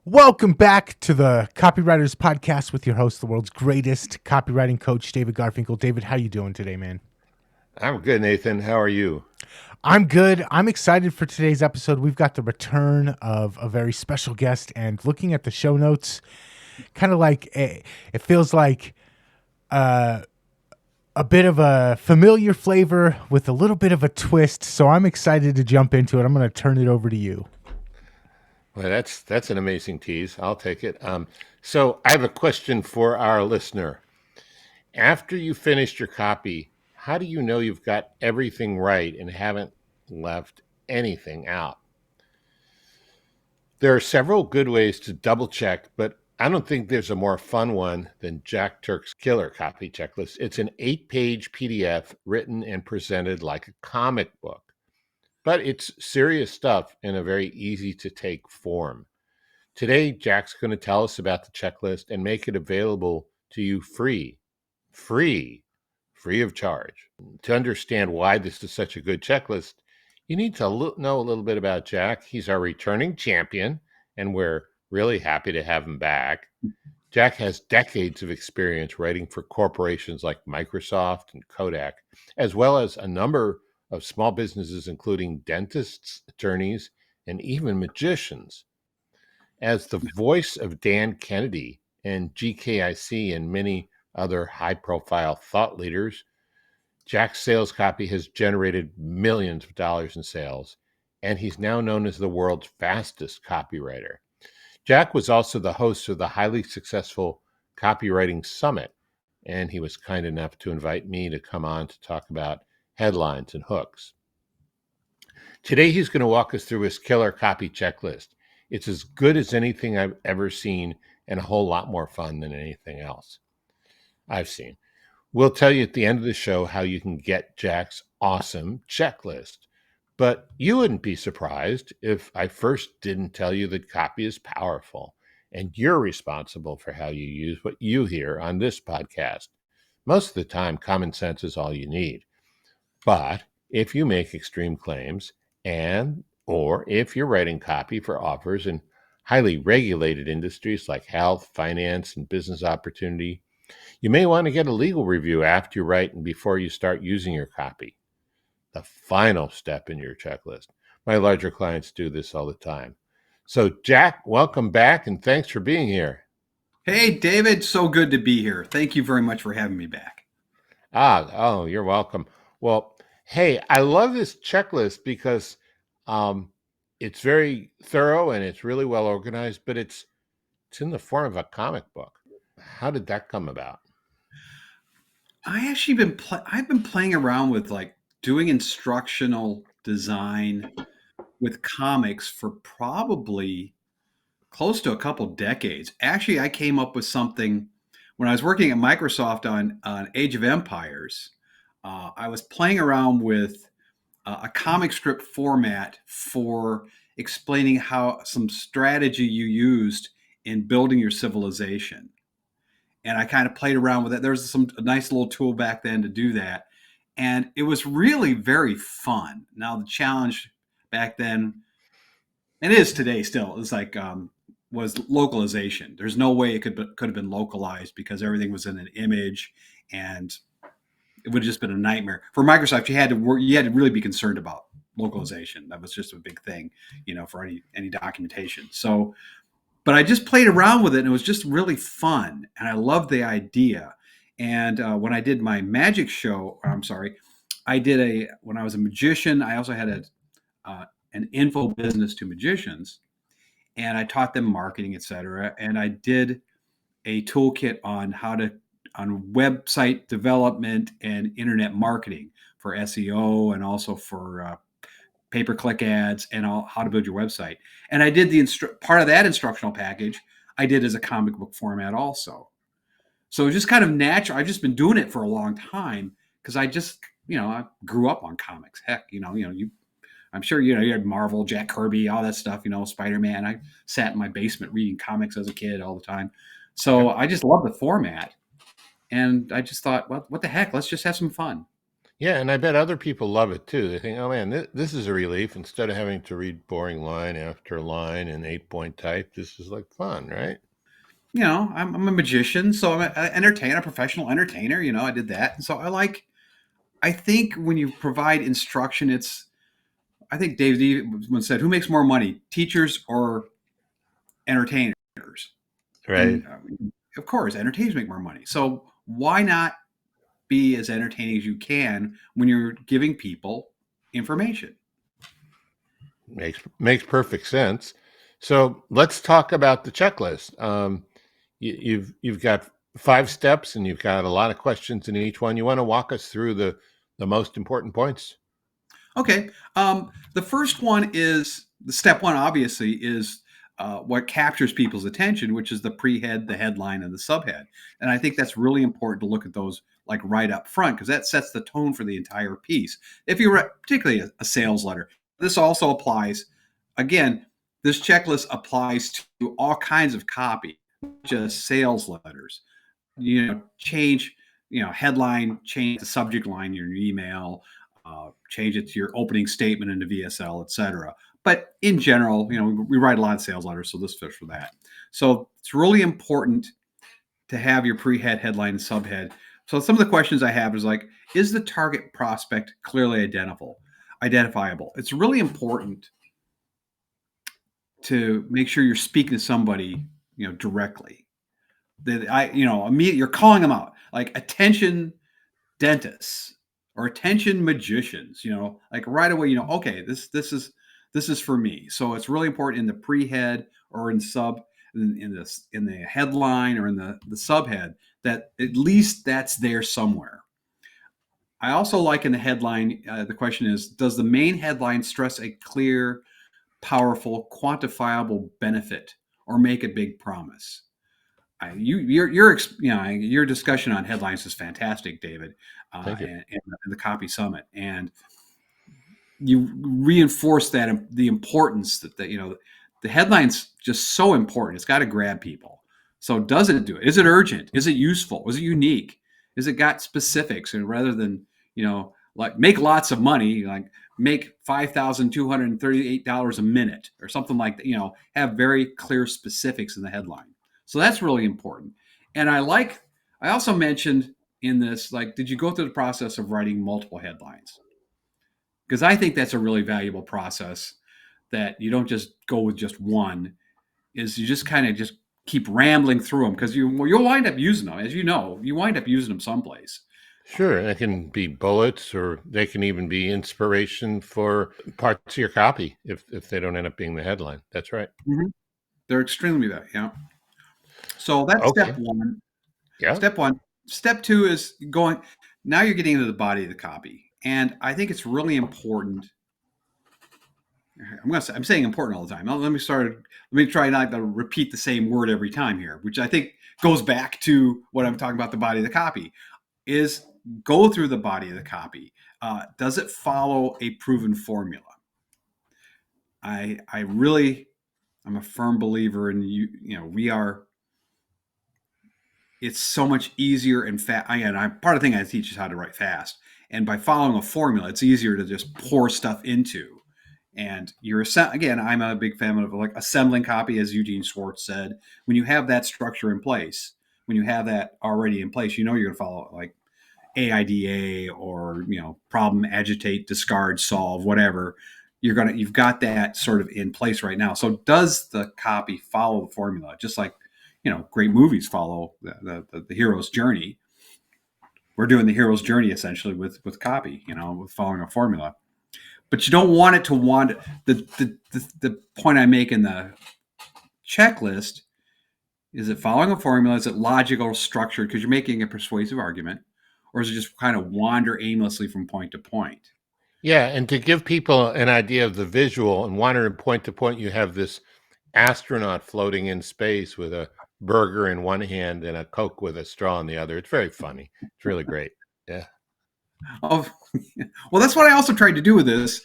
Welcome back to the Copywriters podcast with your host, the world's greatest copywriting coach, David Garfinkel. David, how you doing today, man? I'm good, Nathan. How are you? I'm good. I'm excited for today's episode. We've got the return of a very special guest, and looking at the show notes, kind of like it feels like a bit of a familiar flavor with a little bit of a twist. So I'm excited to jump into it. I'm going to turn it over to you. Well, that's an amazing tease. I'll take it. So I have a question for our listener. After you finished your copy, how do you know you've got everything right and haven't left anything out? There are several good ways to double check, but I don't think there's a more fun one than Jack Turk's killer copy checklist. It's an 8-page PDF written and presented like a comic book, but it's serious stuff in a very easy to take form. Today, Jack's going to tell us about the checklist and make it available to you free of charge. To understand why this is such a good checklist, you need to know a little bit about Jack. He's our returning champion, and we're really happy to have him back. Jack has decades of experience writing for corporations like Microsoft and Kodak, as well as a number of small businesses, including dentists, attorneys, and even magicians. As the voice of Dan Kennedy and GKIC and many other high-profile thought leaders, Jack's sales copy has generated millions of dollars in sales, and he's now known as the world's fastest copywriter. Jack was also the host of the highly successful Copywriting Summit, and he was kind enough to invite me to come on to talk about headlines and hooks. Today, he's going to walk us through his killer copy checklist. It's as good as anything I've ever seen and a whole lot more fun than anything else I've seen. We'll tell you at the end of the show how you can get Jack's awesome checklist. But you wouldn't be surprised if I first didn't tell you that copy is powerful and you're responsible for how you use what you hear on this podcast. Most of the time, common sense is all you need. But if you make extreme claims or if you're writing copy for offers in highly regulated industries like health, finance, and business opportunity, you may want to get a legal review after you write and before you start using your copy. The final step in your checklist. My larger clients do this all the time. So, Jack, welcome back and thanks for being here. Hey, David, so good to be here. Thank you very much for having me back. You're welcome. Well, hey, I love this checklist because it's very thorough and it's really well organized, but it's in the form of a comic book. How did that come about? I've been playing around with like doing instructional design with comics for probably close to a couple decades. Actually, I came up with something when I was working at Microsoft on Age of Empires. I was playing around with a comic strip format for explaining how some strategy you used in building your civilization. And I kind of played around with it. There's a nice little tool back then to do that. And it was really very fun. Now, the challenge back then, and it is today still, is like was localization. There's no way it could have been localized because everything was in an image, and it would have just been a nightmare for Microsoft. You had to really be concerned about localization. That was just a big thing, for any documentation. So, but I just played around with it, and it was just really fun, and I loved the idea. And when I did my magic show, when I was a magician, I also had an info business to magicians, and I taught them marketing, etc. And I did a toolkit on on website development and internet marketing for SEO and also for pay-per-click ads and how to build your website. And I did part of that instructional package I did as a comic book format also. So it was just kind of natural. I've just been doing it for a long time because I just, I grew up on comics. Heck, I'm sure, you had Marvel, Jack Kirby, all that stuff, Spider-Man. I sat in my basement reading comics as a kid all the time. So I just love the format. And I just thought, well, what the heck? Let's just have some fun. Yeah, and I bet other people love it too. They think, oh man, this is a relief. Instead of having to read boring line after line in 8-point type, this is like fun, right? I'm a magician, so I'm an entertainer, a professional entertainer. I did that. And so I think when you provide instruction, I think Dave once said, who makes more money, teachers or entertainers? Right. And of course, entertainers make more money. So why not be as entertaining as you can when you're giving people information? Makes perfect sense. So let's talk about the checklist. You've got 5 steps, and you've got a lot of questions in each one. You want to walk us through the most important points? Okay. The first one is the step one, obviously, is what captures people's attention, which is the pre-head, the headline, and the subhead. And I think that's really important to look at those like right up front because that sets the tone for the entire piece. If you write particularly a sales letter, this also applies. Again, this checklist applies to all kinds of copy, not just sales letters. Change, headline, change the subject line in your email, change it to your opening statement into VSL, etc. But in general, we write a lot of sales letters, so this fits for that. So it's really important to have your pre-head, headline, and subhead. So some of the questions I have is like, is the target prospect clearly identifiable? It's really important to make sure you're speaking to somebody, directly. That immediately you're calling them out, like attention dentists or attention magicians, like right away, okay, this is for me. So it's really important in the pre-head or in the headline or in the subhead that at least that's there somewhere. I also like in the headline, the question is, does the main headline stress a clear, powerful, quantifiable benefit or make a big promise? Your discussion on headlines is fantastic, David, Thank you. and the Copy Summit, and you reinforce that the importance that the headline's just so important. It's got to grab people. So does it do it? Is it urgent? Is it useful? Is it unique? Is it got specifics? And rather than like make lots of money, like make $5,238 a minute or something like that. Have very clear specifics in the headline. So that's really important. And I also mentioned in this, like, did you go through the process of writing multiple headlines? Because I think that's a really valuable process that you don't just go with just one, is you just kind of just keep rambling through them because you'll wind up using them. As you wind up using them someplace. Sure, they can be bullets, or they can even be inspiration for parts of your copy if they don't end up being the headline. That's right. Mm-hmm. They're extremely valuable. Yeah. So that's Okay. step one. Yeah. Step one. Step two is going. Now you're getting into the body of the copy, and I think it's really important. I'm saying important all the time. Let me try not to repeat the same word every time here, which I think goes back to what I'm talking about. The body of the copy is go through the body of the copy. Does it follow a proven formula? I'm a firm believer in it's so much easier and fast. Again, part of the thing I teach is how to write fast. And by following a formula, it's easier to just pour stuff into. And again, I'm a big fan of like assembling copy, as Eugene Schwartz said. When you have that structure in place, when you have that already in place, you're going to follow like AIDA or problem, agitate, discard, solve, whatever. You've got that sort of in place right now. So does the copy follow the formula? Just like great movies follow the hero's journey. We're doing the hero's journey essentially with copy, with following a formula. But you don't want it to wander. The point I make in the checklist is it following a formula? Is it logical, structured? Because you're making a persuasive argument, or is it just kind of wander aimlessly from point to point? Yeah, and to give people an idea of the visual and wandering point to point, you have this astronaut floating in space with a burger in one hand and a Coke with a straw in the other. It's very funny. It's really great. Yeah. Oh, well, that's what I also tried to do with this,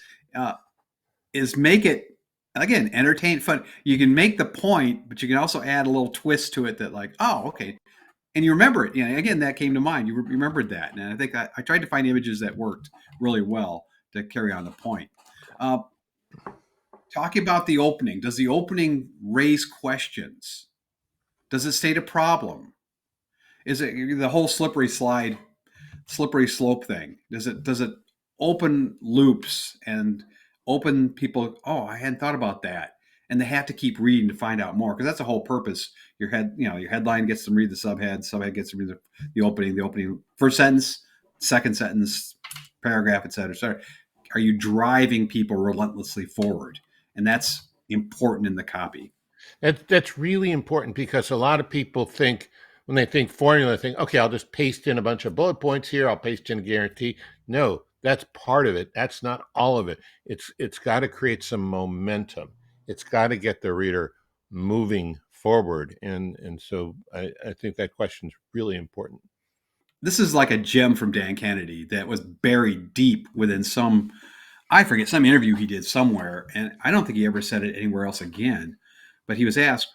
is make it, again, entertain, fun. You can make the point, but you can also add a little twist to it that like, oh, okay, and you remember it. Again, that came to mind. You remembered that, and I think I tried to find images that worked really well to carry on the point. Talking about the opening, does the opening raise questions? Does it state a problem? Is it the whole slippery slope thing? Does it open loops and open people? Oh, I hadn't thought about that, and they have to keep reading to find out more, because that's the whole purpose. Your headline gets them read the subhead gets them read the opening first sentence, second sentence, paragraph, et cetera, et cetera. Are you driving people relentlessly forward? And that's important in the copy. That's really important, because a lot of people think, when they think formula, think, okay, I'll just paste in a bunch of bullet points here. I'll paste in a guarantee. No, that's part of it. That's not all of it. It's got to create some momentum. It's got to get the reader moving forward. And so I think that question is really important. This is like a gem from Dan Kennedy that was buried deep within some interview he did somewhere, and I don't think he ever said it anywhere else again. But he was asked,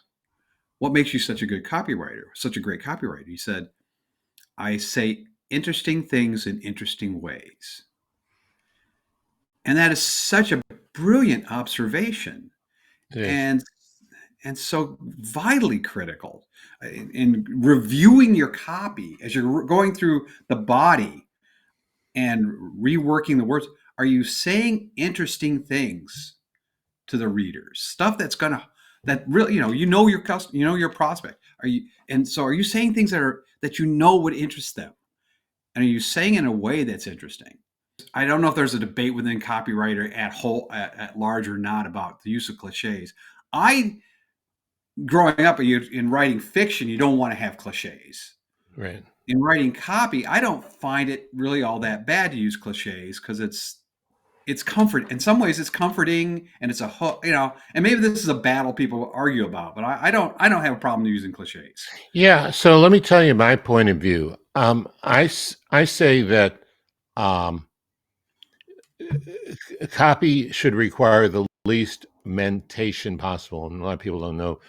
what makes you such a great copywriter? He said, I say interesting things in interesting ways. And that is such a brilliant observation, and so vitally critical in reviewing your copy as you're going through the body and reworking the words. Are you saying interesting things to the readers? Stuff that really, your customer, your prospect. Are you saying things that would interest them? And are you saying in a way that's interesting? I don't know if there's a debate within copywriter at large or not about the use of cliches. Growing up in writing fiction, you don't want to have cliches. Right. In writing copy, I don't find it really all that bad to use cliches, because it's comfort. In some ways, it's comforting, and it's a hook, and maybe this is a battle people argue about, but I don't have a problem using cliches. Yeah. So let me tell you my point of view. I say that copy should require the least mentation possible. And a lot of people don't know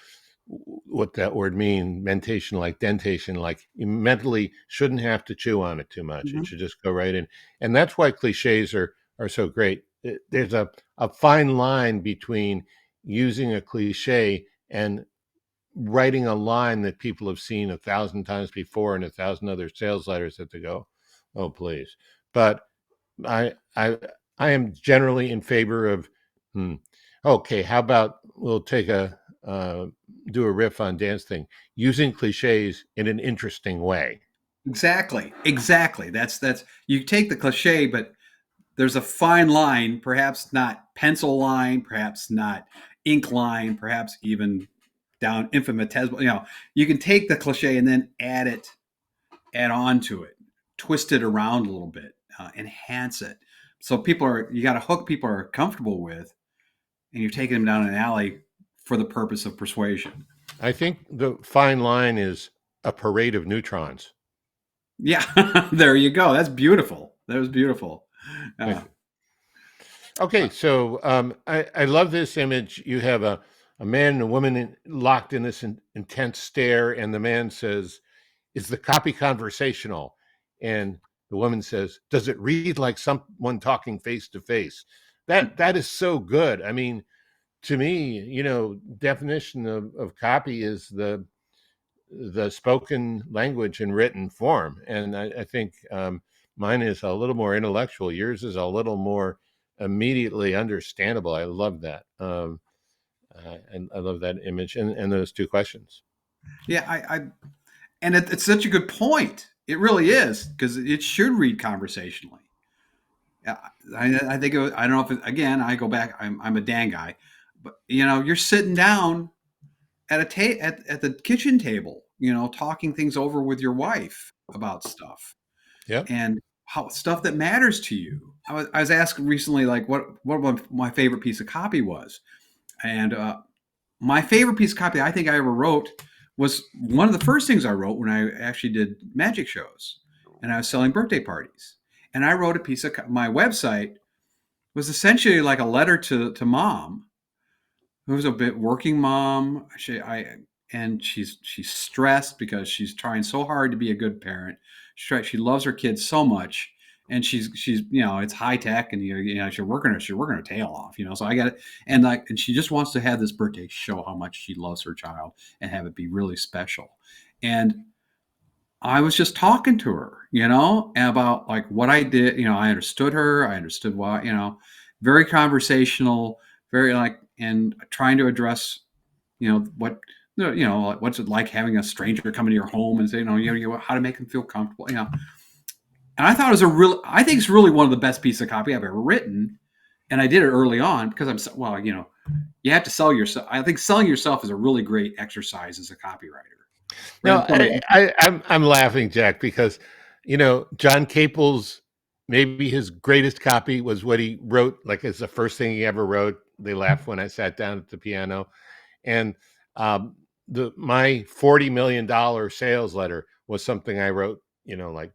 what that word means. Mentation, like dentation, like you mentally shouldn't have to chew on it too much. Mm-hmm. It should just go right in. And that's why cliches are so great. There's a fine line between using a cliche and writing a line that people have seen 1,000 times before in 1,000 other sales letters that they go, oh, please. But I am generally in favor of, okay, how about we'll take do a riff on Dan's thing, using cliches in an interesting way. Exactly. That's you take the cliche, but there's a fine line, perhaps not pencil line, perhaps not ink line, perhaps even down infinitesimal. You can take the cliche and then add on to it, twist it around a little bit, enhance it. So you got to hook people are comfortable with, and you're taking them down an alley for the purpose of persuasion. I think the fine line is a parade of neutrons. Yeah, there you go. That's beautiful. That was beautiful. Okay, so I love this image. You have a man and a woman locked in this intense stare, and the man says, is the copy conversational? And the woman says, does it read like someone talking face to face? That is so good. I mean, to me, definition of copy is the spoken language in written form. And I think mine is a little more intellectual. Yours is a little more immediately understandable. I love that. And I love that image and those two questions. Yeah, and it's such a good point. It really is, because it should read conversationally. I think I don't know if again I go back. I'm a Dan guy, but you're sitting down at at the kitchen table, talking things over with your wife about stuff. Yeah. And stuff that matters to you. I was asked recently, like what my favorite piece of copy was, and my favorite piece of copy I think I ever wrote was one of the first things I wrote when I actually did magic shows, and I was selling birthday parties. And I wrote a piece of my website was essentially like a letter to mom, who was a bit working mom. and she's stressed because she's trying so hard to be a good parent. She loves her kids so much, and she's it's high tech, and she's working her tail off. So I got it, and she just wants to have this birthday show how much she loves her child and have it be really special. And I was just talking to her, about like what I did. I understood her. I understood why. Very conversational, very like, and trying to address, what what's it like having a stranger come into your home and say, how to make them feel comfortable. And I thought it was I think it's really one of the best pieces of copy I've ever written. And I did it early on because you have to sell yourself. I think selling yourself is a really great exercise as a copywriter. No, I'm laughing, Jack, because John Caples, maybe his greatest copy was what he wrote, like it's the first thing he ever wrote. They laughed when I sat down at the piano, and my $40 million sales letter was something I wrote, like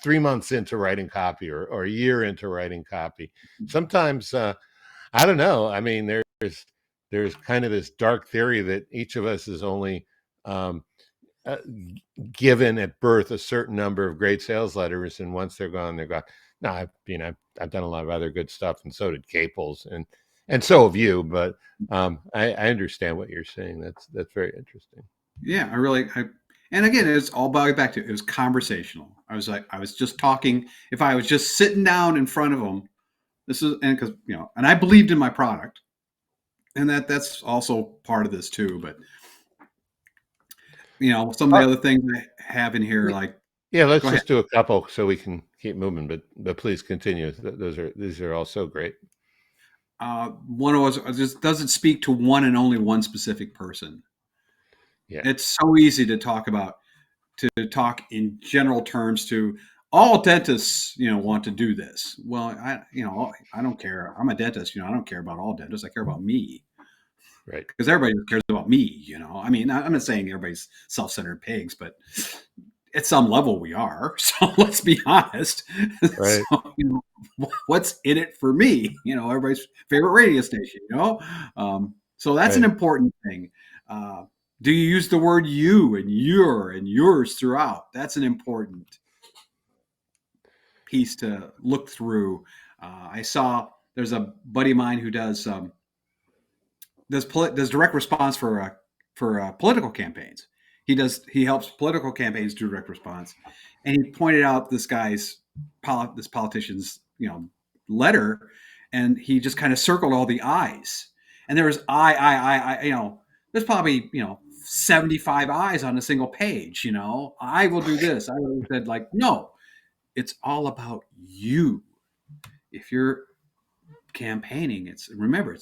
3 months into writing copy or a year into writing copy. Sometimes I don't know. I mean, there's kind of this dark theory that each of us is only um, uh, given at birth a certain number of great sales letters, and once they're gone, they're gone. No, I've done a lot of other good stuff, and so did Caples, and so have you. But I understand what you're saying. That's very interesting. Yeah, and again, it's all back to it was conversational. I was just talking. If I was just sitting down in front of them, because and I believed in my product, and that's also part of this too. But some of the other things I have in here, like let's go ahead. just do a couple so we can keep moving. But please continue. These are all so great. One of us just doesn't speak to one and only one specific person. Yeah, it's so easy to talk in general terms to all dentists, want to do this. Well, I don't care. I'm a dentist. I don't care about all dentists. I care about me. right. Because everybody cares about me. I mean, I'm not saying everybody's self-centered pigs, but at some level we are. So let's be honest. Right. So, what's in it for me? Everybody's favorite radio station. So that's an important thing. Do you use the word you and your and yours throughout? That's an important piece to look through. I saw there's a buddy of mine who does direct response for political campaigns. He helps political campaigns do direct response, and he pointed out this politician's letter, and he just kind of circled all the I's, and there was I there's probably 75 I's on a single page. I will do this. I would have said like, no, it's all about you. If you're campaigning, it's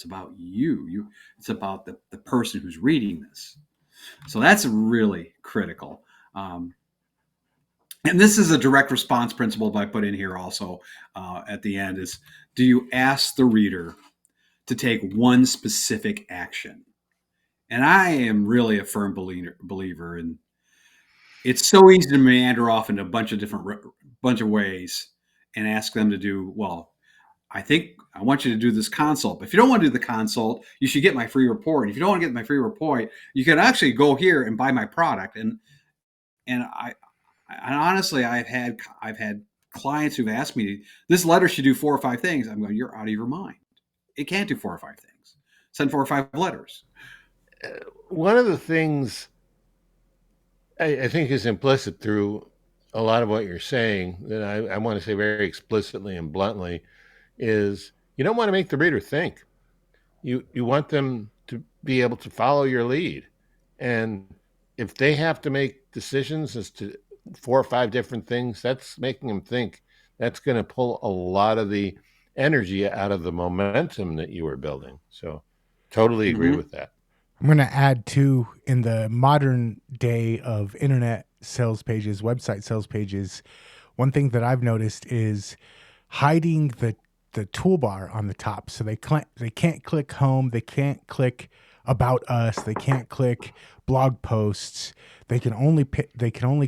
about you. It's about the person who's reading this. So that's really critical. And this is a direct response principle that I put in here also at the end is, do you ask the reader to take one specific action? And I am really a firm believer in, it's so easy to meander off into a bunch of ways and ask them to do, well, I think I want you to do this consult. But if you don't want to do the consult, you should get my free report. And if you don't want to get my free report, you can actually go here and buy my product. And honestly, I've had clients who've asked me, this letter should do 4 or 5 things. I'm going, you're out of your mind. It can't do 4 or 5 things. Send 4 or 5 letters. One of the things I think is implicit through a lot of what you're saying that I want to say very explicitly and bluntly is you don't want to make the reader think. You want them to be able to follow your lead. And if they have to make decisions as to 4 or 5 different things, that's making them think. That's going to pull a lot of the energy out of the momentum that you were building. So totally agree with that. I'm going to add too, in the modern day of internet sales pages, website sales pages, one thing that I've noticed is hiding the toolbar on the top. So they can't click home. They can't click about us. They can't click blog posts. They can only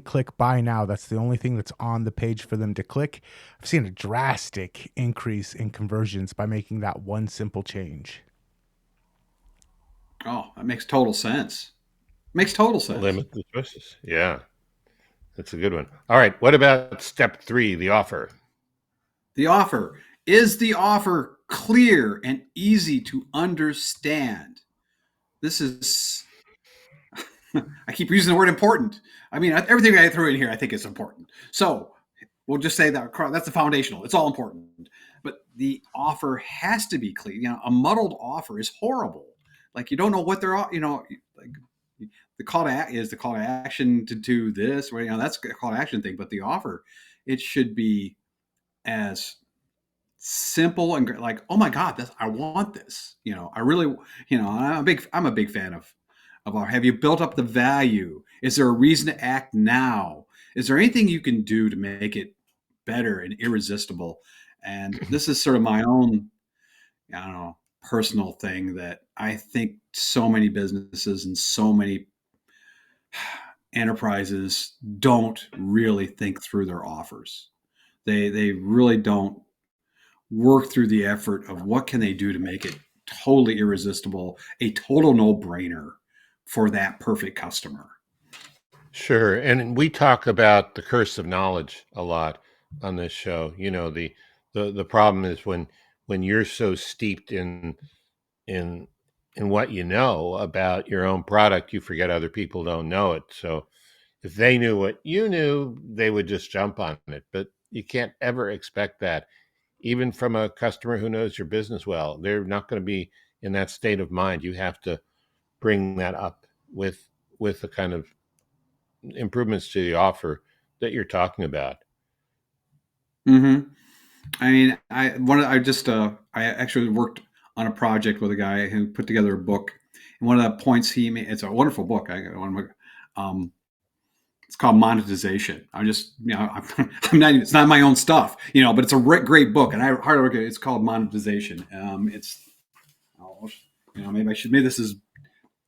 click buy now. That's the only thing that's on the page for them to click. I've seen a drastic increase in conversions by making that one simple change. Oh, that makes total sense. Makes total sense. Limit the choices. Yeah, that's a good one. All right. What about step 3, the offer? The offer. Is the offer clear and easy to understand? This is, I keep using the word important. I mean, everything I throw in here, I think is important. So we'll just say that's the foundational. It's all important. But the offer has to be clear. You know, a muddled offer is horrible. Like you don't know what they're, like the call to action to do this, or that's a call to action thing. But the offer, it should be as simple and like, oh my God, I want this. I really, I'm a big fan of our, have you built up the value? Is there a reason to act now? Is there anything you can do to make it better and irresistible? And this is sort of my own, I don't know, personal thing that I think so many businesses and so many enterprises don't really think through their offers. They really don't work through the effort of what can they do to make it totally irresistible, a total no-brainer for that perfect customer. Sure. And we talk about the curse of knowledge a lot on this show. The problem is when you're so steeped in what you know about your own product, you forget other people don't know it. So if they knew what you knew, they would just jump on it. But you can't ever expect that, even from a customer who knows your business well. They're not going to be in that state of mind. You have to bring that up with the kind of improvements to the offer that you're talking about. Mm-hmm. I mean, I actually worked on a project with a guy who put together a book, and one of the points he made, it's a wonderful book. It's called Monetization. It's not my own stuff, but it's a great book, and I hardly look at it. It's called Monetization. Maybe this is,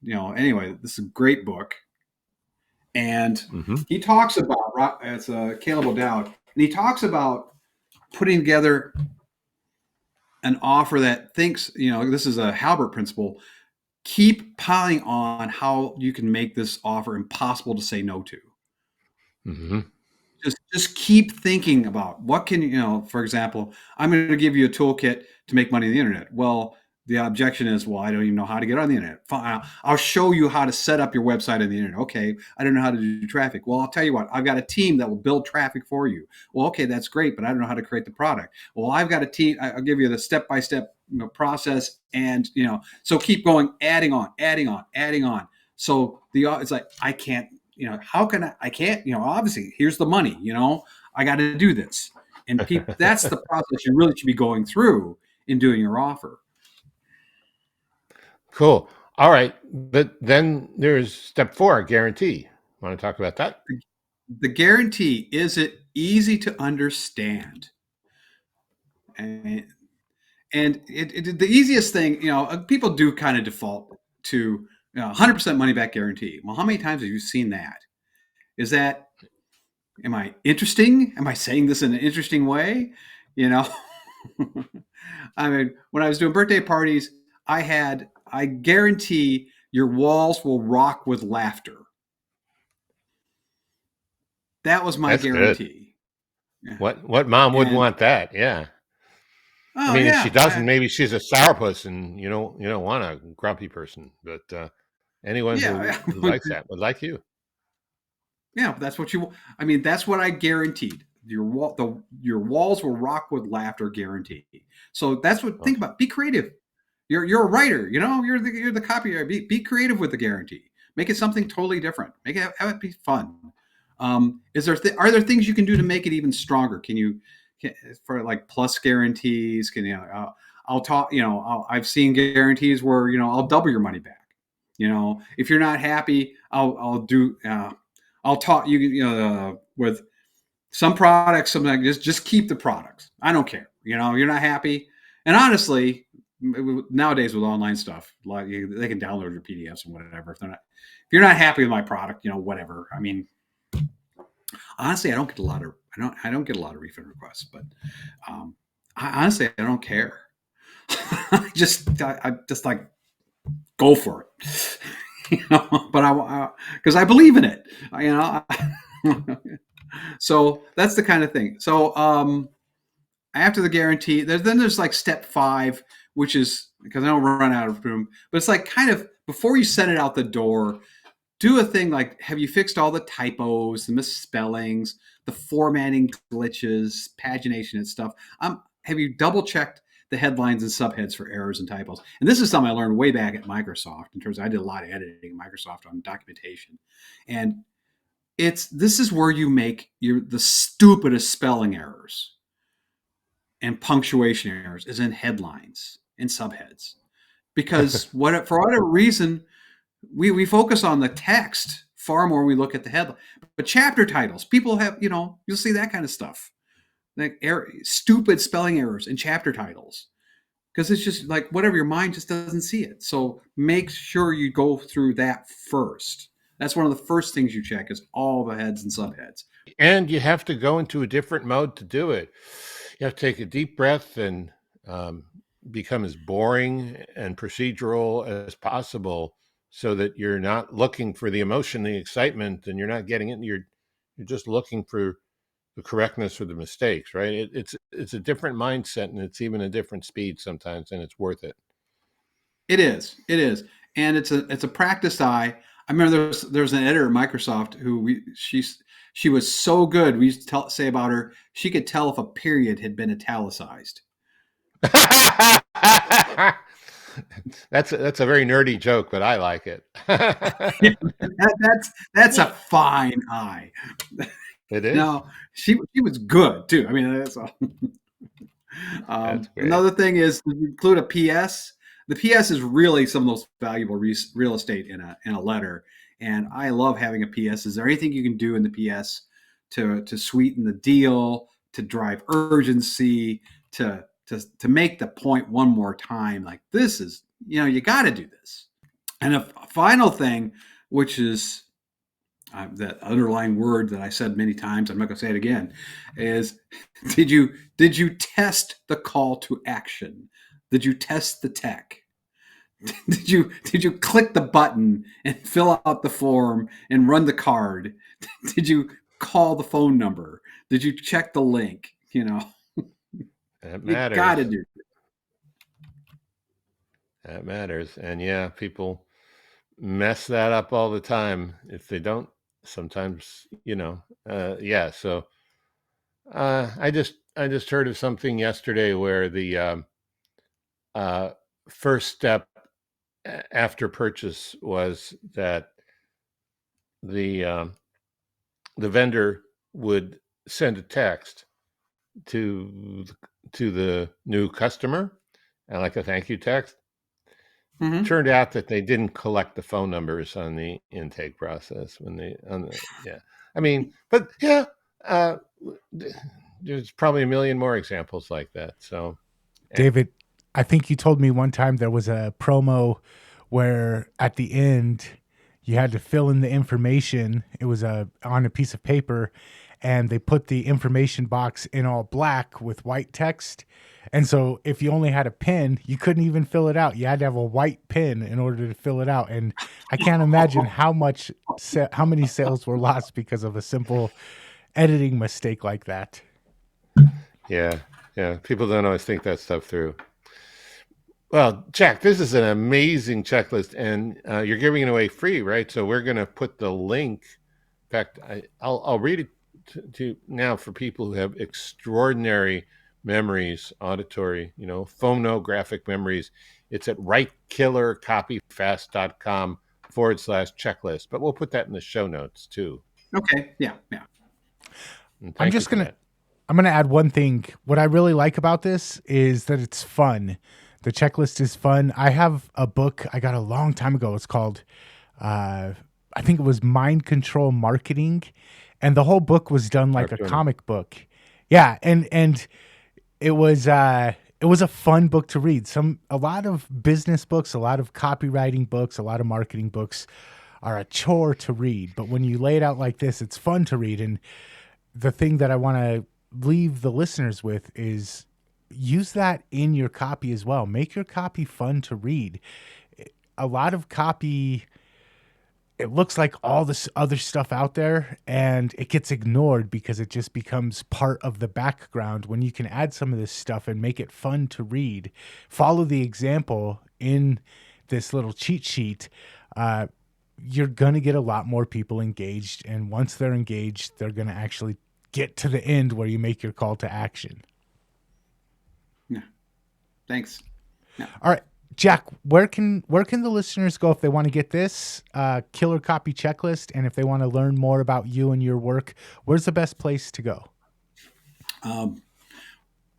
anyway, this is a great book. And he talks about, it's Caleb O'Dowd, and he talks about putting together an offer that thinks, this is a Halbert principle, keep piling on how you can make this offer impossible to say no to. Mm-hmm. Just keep thinking about what can, for example, I'm going to give you a toolkit to make money on the internet. Well, the objection is, well, I don't even know how to get on the internet. Fine, I'll show you how to set up your website on the internet. Okay, I don't know how to do traffic. Well, I'll tell you what, I've got a team that will build traffic for you. Well, okay, that's great, but I don't know how to create the product. Well, I've got a team. I'll give you the step-by-step process, and so keep going, adding on. So it's like, I can't. How can I can't, obviously here's the money, I got to do this. And that's the process you really should be going through in doing your offer. Cool. All right. But then there's step 4, guarantee. Want to talk about that? The guarantee, is it easy to understand? And the easiest thing, people do kind of default to 100% money back guarantee. Well, how many times have you seen that? Am I interesting? Am I saying this in an interesting way? I mean, when I was doing birthday parties, I guarantee your walls will rock with laughter. That was my guarantee. Yeah. What mom wouldn't want that? Yeah. Oh, I mean, if she doesn't, maybe she's a sourpuss, and you don't want a grumpy person. But anyone who likes that would like you. Yeah, that's what that's what I guaranteed. Your walls will rock with laughter, guarantee. So that's what. Think about. Be creative. You're a writer. You're the copywriter. Be creative with the guarantee. Make it something totally different. Have it be fun. Are there things you can do to make it even stronger? For like plus guarantees? I'll talk. I've seen guarantees where I'll double your money back. If you're not happy, I'll talk with some products. Something like just keep the products. I don't care. You're not happy. And honestly, nowadays with online stuff, like they can download your PDFs and whatever. If you're not happy with my product, whatever. I mean, honestly, I don't get a lot of refund requests, but I don't care. I just like go for it. but because I believe in it, So that's the kind of thing. So after the guarantee, then there's like step 5, which is because I don't run out of room, but it's like kind of before you send it out the door, do a thing like, have you fixed all the typos, the misspellings, the formatting glitches, pagination and stuff? Have you double checked the headlines and subheads for errors and typos? And this is something I learned way back at Microsoft in terms of, I did a lot of editing at Microsoft on documentation. And this is where you make the stupidest spelling errors and punctuation errors is in headlines and subheads. Because for whatever reason, we focus on the text far more when we look at the headline. But chapter titles, people have, you'll see that kind of stuff. Like stupid spelling errors in chapter titles. Because it's just like whatever, your mind just doesn't see it. So make sure you go through that first. That's one of the first things you check is all the heads and subheads. And you have to go into a different mode to do it. You have to take a deep breath and become as boring and procedural as possible so that you're not looking for the emotion, the excitement, and you're not getting it. You're just looking for the correctness or the mistakes, right? It's a different mindset, and it's even a different speed sometimes, and it's worth it. It is, and it's a practiced eye. I remember there's an editor at Microsoft who she was so good. We used to say about her, she could tell if a period had been italicized. That's a very nerdy joke, but I like it. That's a fine eye. It is. No, she was good too. I mean, that's all. That's great. Another thing is to include a PS. The PS is really some of the most valuable real estate in a letter, and I love having a PS. Is there anything you can do in the PS to sweeten the deal, to drive urgency, to make the point one more time? Like, this is, you got to do this. And a final thing, which is that underlying word that I said many times, I'm not going to say it again, is did you test the call to action? Did you test the tech? Did you click the button and fill out the form and run the card? Did you call the phone number? Did you check the link? That matters. You got to do it. That matters. And yeah, people mess that up all the time. If they don't, sometimes, yeah. So I just heard of something yesterday where the first step after purchase was that the vendor would send a text to the new customer, and like a thank you text. Mm-hmm. Turned out that they didn't collect the phone numbers on the intake process I mean, but yeah, there's probably a million more examples like that. So, David, I think you told me one time there was a promo where at the end you had to fill in the information. It was on a piece of paper, and they put the information box in all black with white text. And so if you only had a pen, you couldn't even fill it out. You had to have a white pen in order to fill it out. And I can't imagine how many sales were lost because of a simple editing mistake like that. Yeah. People don't always think that stuff through. Well, Jack, this is an amazing checklist, and you're giving it away free, right? So we're going to put the link. In fact, I'll read it to now for people who have extraordinary memories, auditory, phonographic memories. It's at writekillercopyfast.com/checklist. But we'll put that in the show notes too. Okay. Yeah. I'm going to add one thing. What I really like about this is that it's fun. The checklist is fun. I have a book I got a long time ago. It's called, I think it was Mind Control Marketing. And the whole book was done like a comic book. Yeah. And it was a fun book to read. A lot of business books, a lot of copywriting books, a lot of marketing books are a chore to read. But when you lay it out like this, it's fun to read. And the thing that I want to leave the listeners with is use that in your copy as well. Make your copy fun to read. A lot of copy it looks like all this other stuff out there, and it gets ignored because it just becomes part of the background when you can add some of this stuff and make it fun to read. Follow the example in this little cheat sheet. You're going to get a lot more people engaged. And once they're engaged, they're going to actually get to the end where you make your call to action. Yeah. Thanks. Yeah. All right. Jack, where can the listeners go if they want to get this killer copy checklist, and if they want to learn more about you and your work? Where's the best place to go?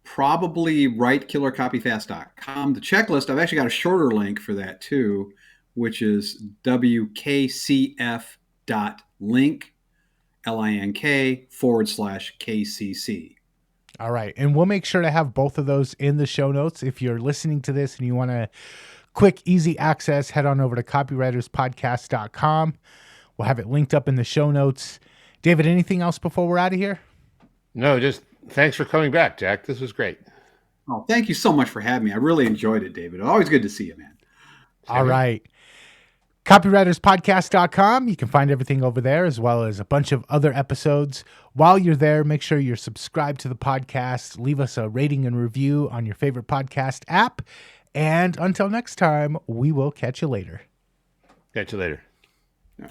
Probably writekillercopyfast.com. The checklist, I've actually got a shorter link for that too, which is wkcf.link, link/KCC. All right. And we'll make sure to have both of those in the show notes. If you're listening to this and you want to quick, easy access, head on over to copywriterspodcast.com. We'll have it linked up in the show notes. David, anything else before we're out of here? No, just thanks for coming back, Jack. This was great. Oh, thank you so much for having me. I really enjoyed it, David. Always good to see you, man. All right. Copywriterspodcast.com. You can find everything over there, as well as a bunch of other episodes. While you're there, make sure you're subscribed to the podcast. Leave us a rating and review on your favorite podcast app. And until next time, we will catch you later. Catch you later. Yeah.